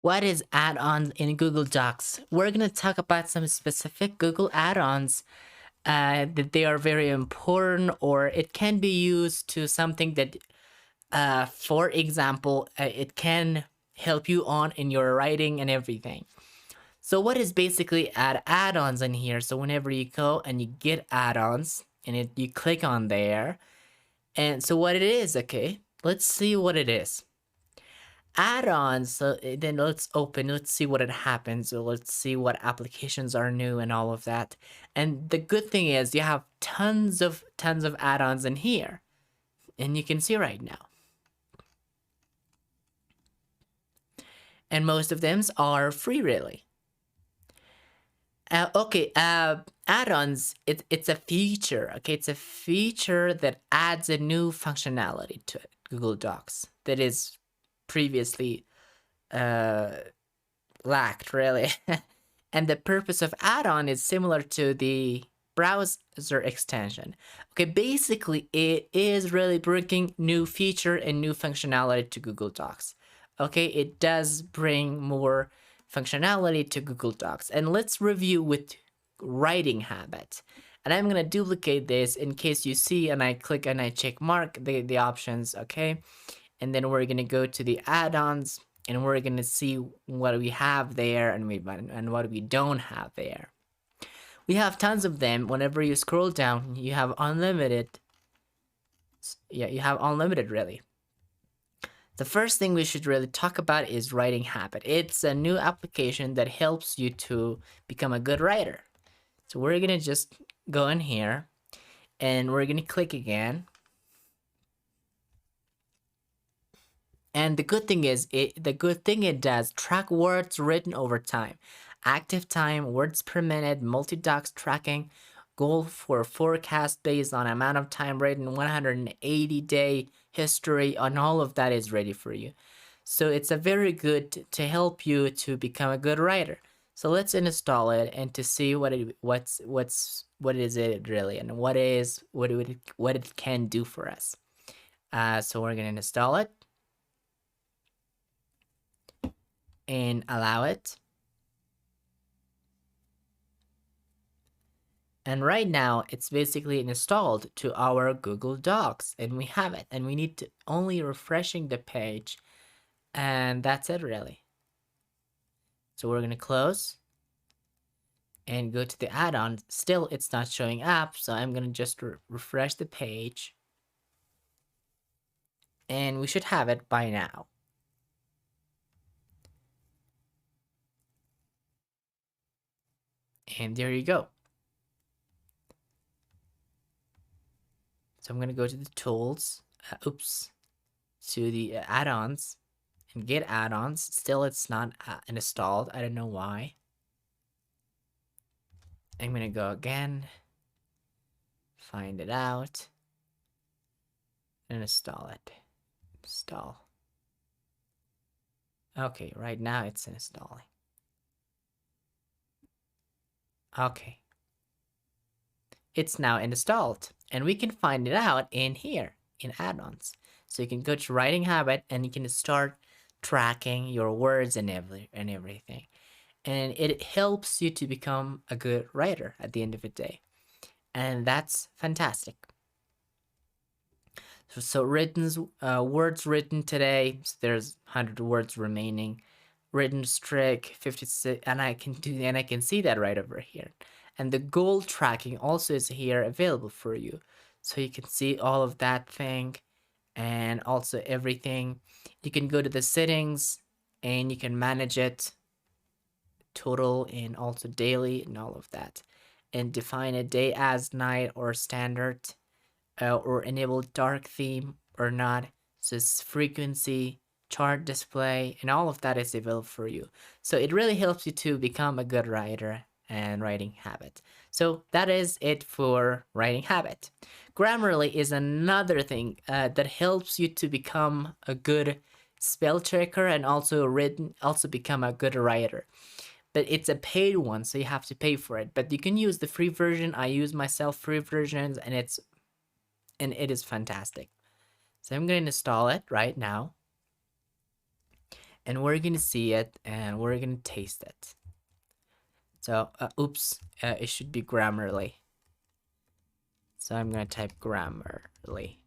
What is add-ons in Google Docs? We're going to talk about some specific Google add-ons that they are very important, or it can be used to something that, for example, it can help you on in your writing and everything. So what is basically add-ons in here? So whenever you go and you get add-ons and you click on there, and so what it is, okay, let's see what it is. Add-ons, so then let's see what it happens. So let's see what applications are new and all of that. And the good thing is you have tons of add-ons in here, and you can see right now. And most of them are free, really. Add-ons, it's a feature, okay? It's a feature that adds a new functionality to it, Google Docs, that is previously lacked, really. And the purpose of add-on is similar to the browser extension. Okay, basically, it is really bringing new feature and new functionality to Google Docs. Okay, it does bring more functionality to Google Docs. And let's review with writing habit. And I'm gonna duplicate this in case you see and I click and I check mark the options, okay? And then we're gonna go to the add-ons and we're gonna see what we have there and what we don't have there. We have tons of them. Whenever you scroll down, you have unlimited. Yeah, you have unlimited, really. The first thing we should really talk about is writing habit. It's a new application that helps you to become a good writer. So we're gonna just go in here and we're gonna click again. And the good thing is, it does track words written over time, active time, words per minute, multi-docs tracking, goal for forecast based on amount of time written, 180-day history, and all of that is ready for you. So it's a very good to help you to become a good writer. So let's install it and to see what is it really, and what it can do for us. So we're gonna install it and allow it. And right now it's basically installed to our Google Docs and we have it, and we need to only refreshing the page, and that's it really. So we're gonna close and go to the add-on. Still it's not showing up, so I'm gonna just refresh the page and we should have it by now. And there you go. So I'm gonna go to the tools, to the add-ons and get add-ons. Still it's not installed. I don't know why. I'm gonna go again, find it out, and install it. Install. Okay, right now it's installing. Okay. It's now installed, and we can find it out in here in add-ons. So you can go to writing habit and you can start tracking your words and everything. And it helps you to become a good writer at the end of the day. And that's fantastic. So words written today, so there's 100 words remaining. Written streak 56, and I can see that right over here. And the goal tracking also is here available for you. So you can see all of that thing and also everything. You can go to the settings and you can manage it, total and also daily and all of that, and define a day as night or standard, or enable dark theme or not. So it's frequency, chart display, and all of that is available for you. So it really helps you to become a good writer and writing habit. So that is it for writing habit. Grammarly is another thing that helps you to become a good spell checker and also become a good writer. But it's a paid one, so you have to pay for it. But you can use the free version. I use myself free versions, and it is fantastic. So I'm going to install it right now. and we're gonna see it and we're gonna taste it. So oops, it should be Grammarly. So I'm gonna type Grammarly.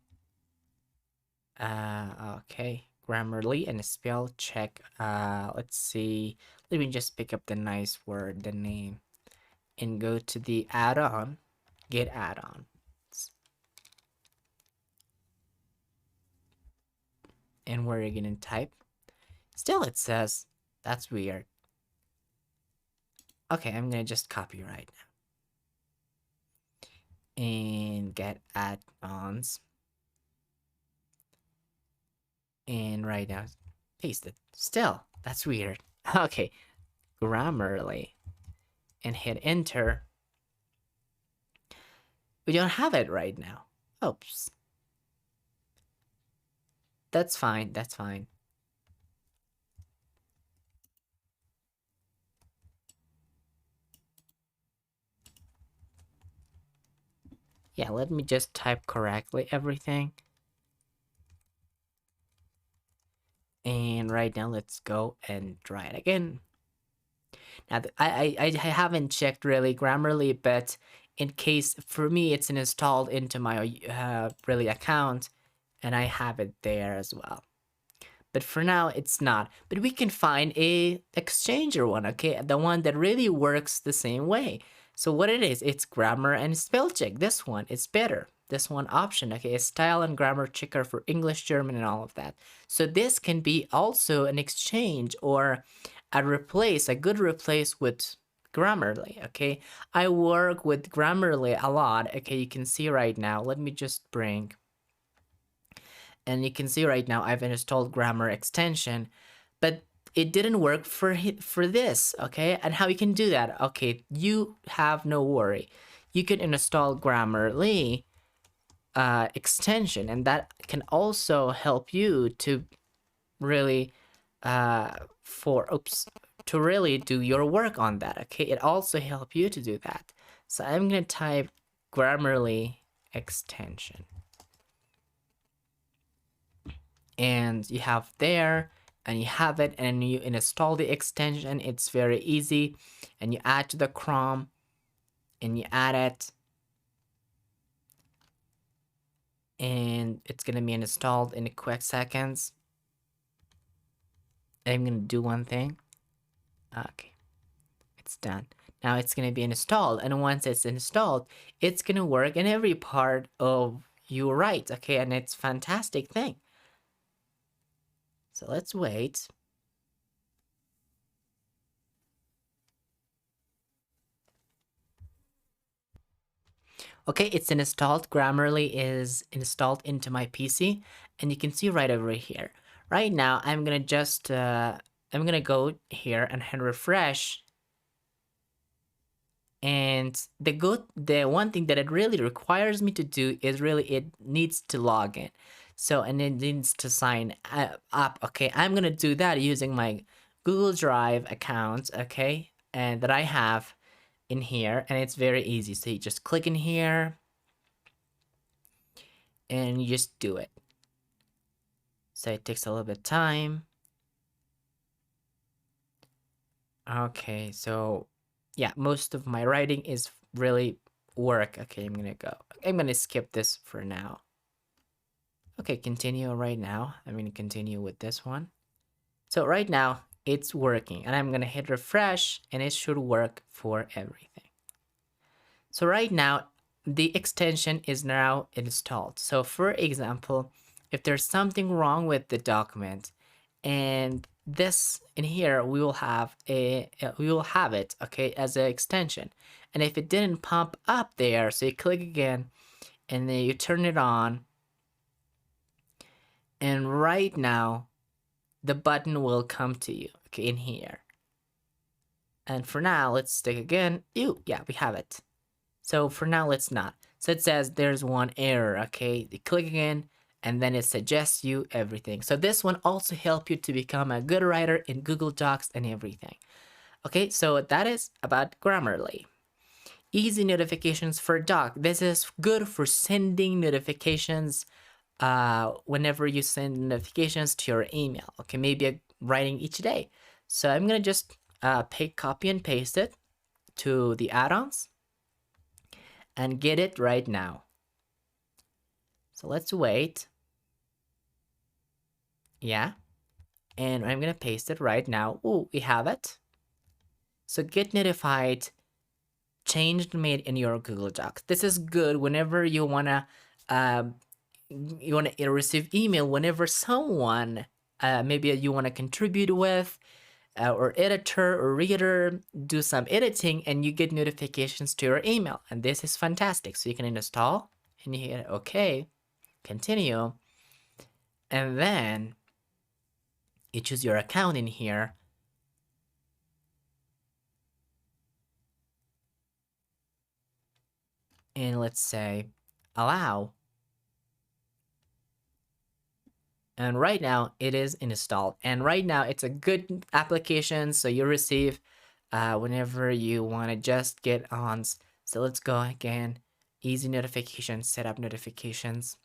Okay, Grammarly and spell check. Let's see. Let me just pick up the nice word, the name, and go to the add-on. Get add-on. And where are you gonna type? Still, it says that's weird. Okay, I'm gonna just copy right now and get add-ons. And right now, paste it. Still, that's weird. Okay, Grammarly, and hit enter. We don't have it right now. Oops. That's fine, that's fine. Yeah, let me just type correctly everything. And right now, let's go and try it again. Now, I haven't checked really Grammarly, but in case, for me, it's installed into my really account, and I have it there as well. But for now, it's not. But we can find a exchanger one, okay? The one that really works the same way. So what it is, it's grammar and spell check. This one is better. This one option, okay, is style and grammar checker for English, German, and all of that. So this can be also an exchange or a good replace with Grammarly, okay? I work with Grammarly a lot, okay? You can see right now. Let me just bring, and you can see right now I've installed grammar extension, but it didn't work for this, okay? And how you can do that? Okay, you have no worry. You can install Grammarly extension, and that can also help you to really to really do your work on that, okay? It also help you to do that. So I'm gonna type Grammarly extension, and you have there, and you have it, and you install the extension. It's very easy, and you add to the Chrome, and you add it, and it's gonna be installed in a quick seconds. I'm gonna do one thing. Okay, it's done. Now it's gonna be installed, and once it's installed, it's gonna work in every part of your write, okay? And it's fantastic thing. So let's wait. Okay, it's installed. Grammarly is installed into my PC, and you can see right over here. Right now, I'm gonna just I'm gonna go here and hit refresh. And the one thing that it really requires me to do is really it needs to log in. So, and it needs to sign up. Okay, I'm gonna do that using my Google Drive account, okay, and that I have in here, and it's very easy. So you just click in here and you just do it. So it takes a little bit of time. Okay, so yeah, most of my writing is really work. Okay, I'm gonna skip this for now. Okay, continue right now. I'm gonna continue with this one. So right now it's working, and I'm gonna hit refresh, and it should work for everything. So right now the extension is now installed. So for example, if there's something wrong with the document, and this in here, we will have it, okay, as an extension. And if it didn't pop up there, so you click again, and then you turn it on, and right now the button will come to you, okay, in here. And for now, let's stick again. Yeah, we have it. So for now, let's not. So it says there's one error, okay? You click again, and then it suggests you everything. So this one also help you to become a good writer in Google Docs and everything. Okay, so that is about Grammarly. Easy notifications for Doc. This is good for sending notifications whenever you send notifications to your email. Okay, maybe writing each day. So I'm gonna just copy and paste it to the add-ons and get it right now. So let's wait. Yeah. And I'm gonna paste it right now. Oh, we have it. So get notified, changed made in your Google Docs. This is good whenever you wanna receive email whenever someone maybe you wanna contribute with or editor or reader do some editing, and you get notifications to your email. And this is fantastic. So you can install and you hit OK, continue, and then you choose your account in here. And let's say allow. And right now it is installed. And right now it's a good application. So you receive whenever you want to just get on. So let's go again. Easy notifications, set up notifications.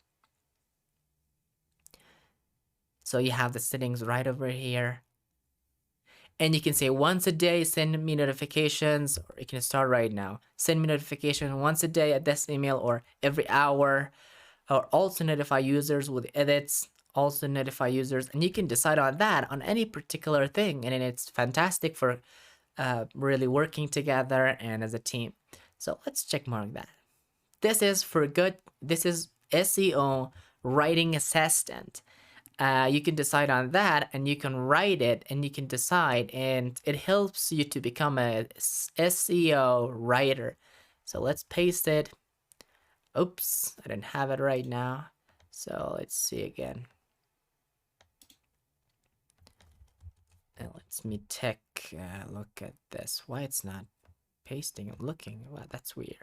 So you have the settings right over here. And you can say once a day, send me notifications, or you can start right now. Send me notification once a day at this email or every hour, or also notify users with edits, also notify users. And you can decide on that on any particular thing. And it's fantastic for really working together and as a team. So let's check mark that. This is for good. This is SEO writing assistant. You can decide on that and you can write it and you can decide, and it helps you to become a SEO writer. So let's paste it. Oops, I don't have it right now. So let's see again. And let's me take a look at this. Why it's not pasting? I'm looking. Wow, that's weird.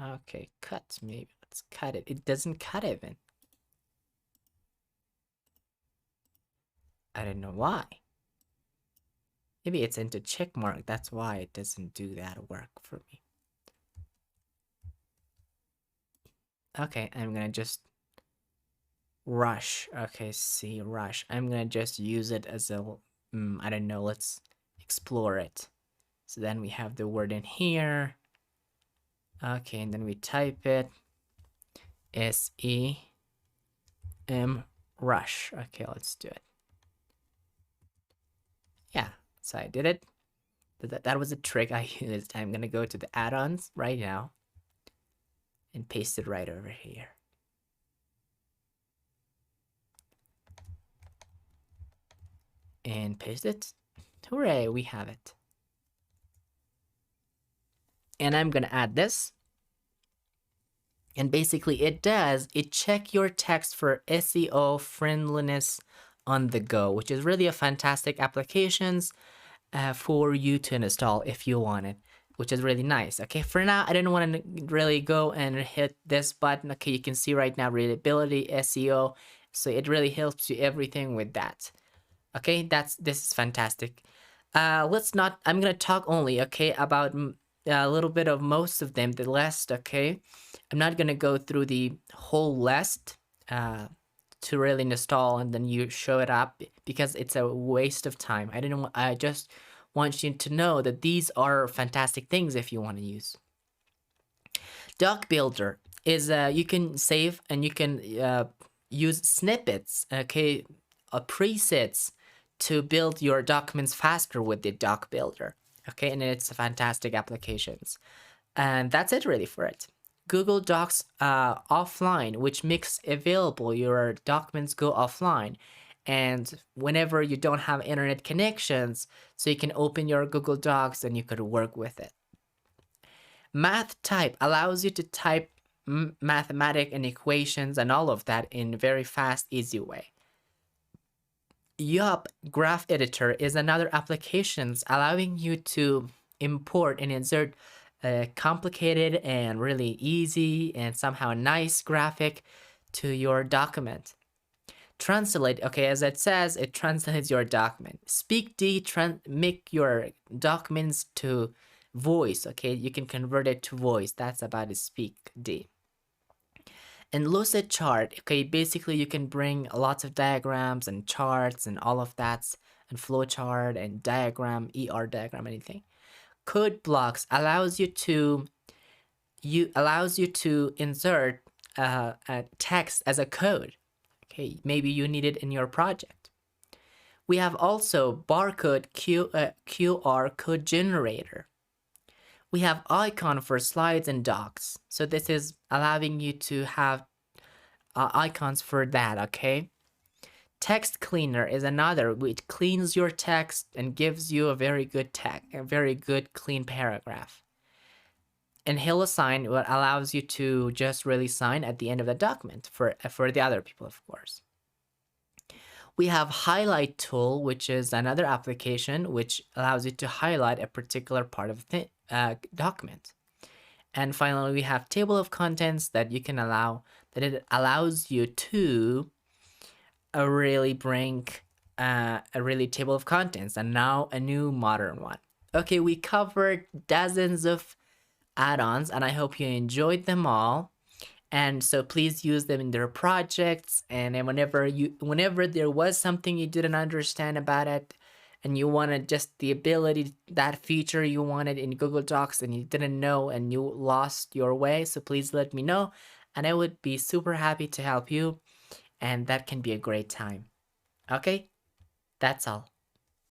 Okay, cut maybe. Let's cut it. It doesn't cut even. I don't know why. Maybe it's into check mark. That's why it doesn't do that work for me. Okay, I'm gonna just rush. Okay, see, rush. I'm gonna just use it as a, I don't know, let's explore it. So then we have the word in here. Okay, and then we type it. SEM rush. Okay, let's do it. Yeah, so I did it. That was a trick I used. I'm gonna go to the add-ons right now and paste it right over here. And paste it. Hooray, we have it. And I'm gonna add this. And basically it check your text for SEO friendliness on the go, which is really a fantastic applications for you to install if you want it, which is really nice. Okay, for now, I didn't want to really go and hit this button. Okay, you can see right now, readability, SEO. So it really helps you everything with that. Okay, this is fantastic. I'm gonna talk only, okay, about a little bit of most of them, the list, okay? I'm not gonna go through the whole list to really install and then you show it up, because it's a waste of time. I just want you to know that these are fantastic things if you want to use. Doc Builder is you can save and you can use snippets, okay, presets to build your documents faster with the Doc Builder, okay, and it's a fantastic applications. And that's it really for it. Google Docs offline, which makes available your documents go offline, and whenever you don't have internet connections, so you can open your Google Docs and you could work with it. Math Type allows you to type mathematics and equations and all of that in a very fast, easy way. Yup Graph Editor is another application allowing you to import and insert complicated and really easy and somehow nice graphic to your document. Translate, okay, as it says, it translates your document. SpeakD make your documents to voice, okay, you can convert it to voice. That's about SpeakD. In Lucid Chart, okay, basically you can bring lots of diagrams and charts and all of that, and flowchart and diagram, ER diagram, anything. Code blocks allows you to insert a text as a code. Okay, maybe you need it in your project. We have also barcode QR code generator. We have icon for slides and docs. So this is allowing you to have icons for that, okay? Text cleaner is another, which cleans your text and gives you a very good clean paragraph. And HelloSign what allows you to just really sign at the end of the document for the other people, of course. We have highlight tool, which is another application which allows you to highlight a particular part of the document. And finally, we have table of contents that it allows you to really bring a really table of contents, and now a new modern one. Okay, we covered dozens of add-ons, and I hope you enjoyed them all. And so please use them in their projects, and whenever there was something you didn't understand about it and you wanted just the ability, that feature you wanted in Google Docs and you didn't know and you lost your way, so please let me know and I would be super happy to help you, and that can be a great time. Okay, that's all.